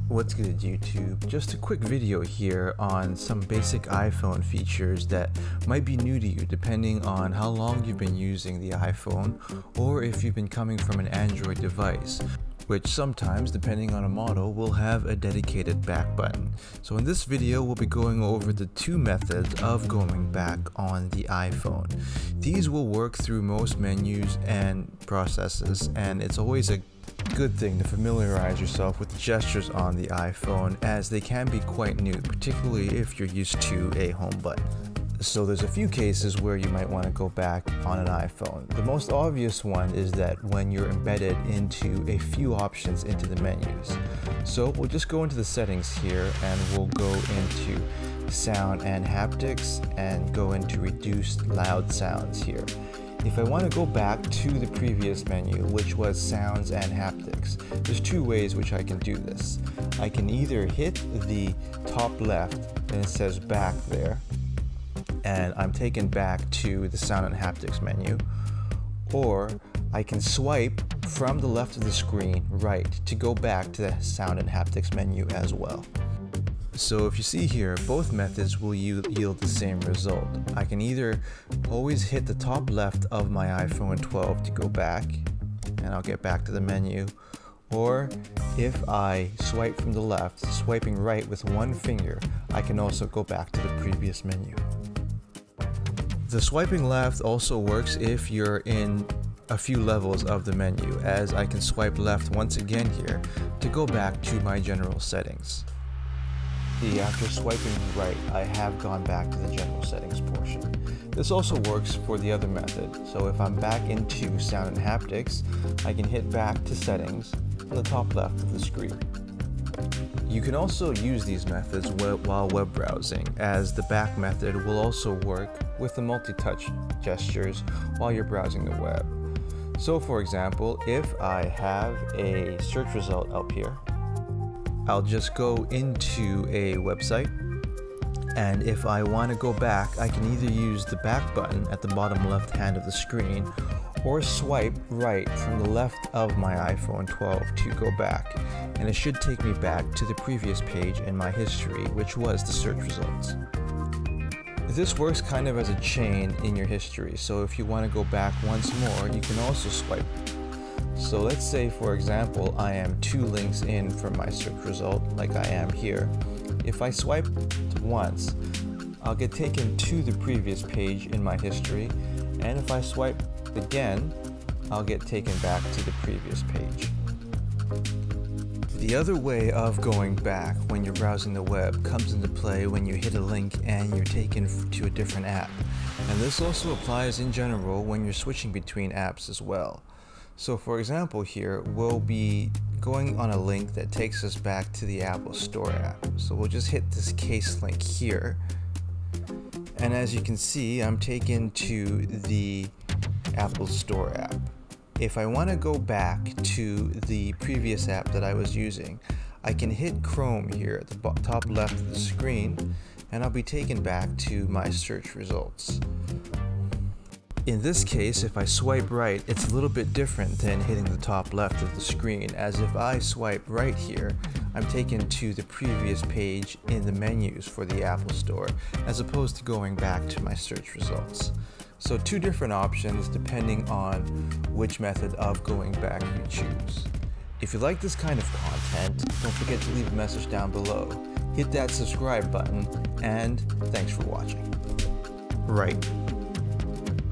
What's good YouTube? Just a quick video here on some basic iPhone features that might be new to you depending on how long you've been using the iPhone or if you've been coming from an Android device, which sometimes, depending on a model, will have a dedicated back button. So in this video, we'll be going over the two methods of going back on the iPhone. These will work through most menus and processes, and it's always a good thing to familiarize yourself with the gestures on the iPhone, as they can be quite new, particularly if you're used to a home button. So there's a few cases where you might want to go back on an iPhone. The most obvious one is that when you're embedded into a few options into the menus. So we'll just go into the settings here and we'll go into sound and haptics and go into reduced loud sounds here. If I want to go back to the previous menu, which was sounds and haptics, there's two ways which I can do this. I can either hit the top left and it says back there, and I'm taken back to the sound and haptics menu, or I can swipe from the left of the screen right to go back to the sound and haptics menu as well. So if you see here, both methods will yield the same result. I can either always hit the top left of my iPhone 12 to go back, and I'll get back to the menu, or if I swipe from the left, swiping right with one finger, I can also go back to the previous menu. The swiping left also works if you're in a few levels of the menu, as I can swipe left once again here to go back to my general settings. After swiping right, I have gone back to the general settings portion. This also works for the other method, so if I'm back into sound and haptics, I can hit back to settings on the top left of the screen. You can also use these methods while web browsing, as the back method will also work with the multi-touch gestures while you're browsing the web. So for example, if I have a search result up here, I'll just go into a website, and if I want to go back, I can either use the back button at the bottom left hand of the screen or swipe right from the left of my iPhone 12 to go back, and it should take me back to the previous page in my history, which was the search results. This works kind of as a chain in your history, so if you want to go back once more, you can also swipe. So let's say, for example, I am 2 links in from my search result, like I am here. If I swipe once, I'll get taken to the previous page in my history, and if I swipe again, I'll get taken back to the previous page. The other way of going back when you're browsing the web comes into play when you hit a link and you're taken to a different app. And this also applies in general when you're switching between apps as well. So for example here, we'll be going on a link that takes us back to the Apple Store app. So we'll just hit this case link here. And as you can see, I'm taken to the Apple Store app. If I want to go back to the previous app that I was using, I can hit Chrome here at the top left of the screen, and I'll be taken back to my search results. In this case, if I swipe right, it's a little bit different than hitting the top left of the screen, as if I swipe right here, I'm taken to the previous page in the menus for the Apple Store, as opposed to going back to my search results. So two different options depending on which method of going back you choose. If you like this kind of content, don't forget to leave a message down below. Hit that subscribe button, and thanks for watching. Right.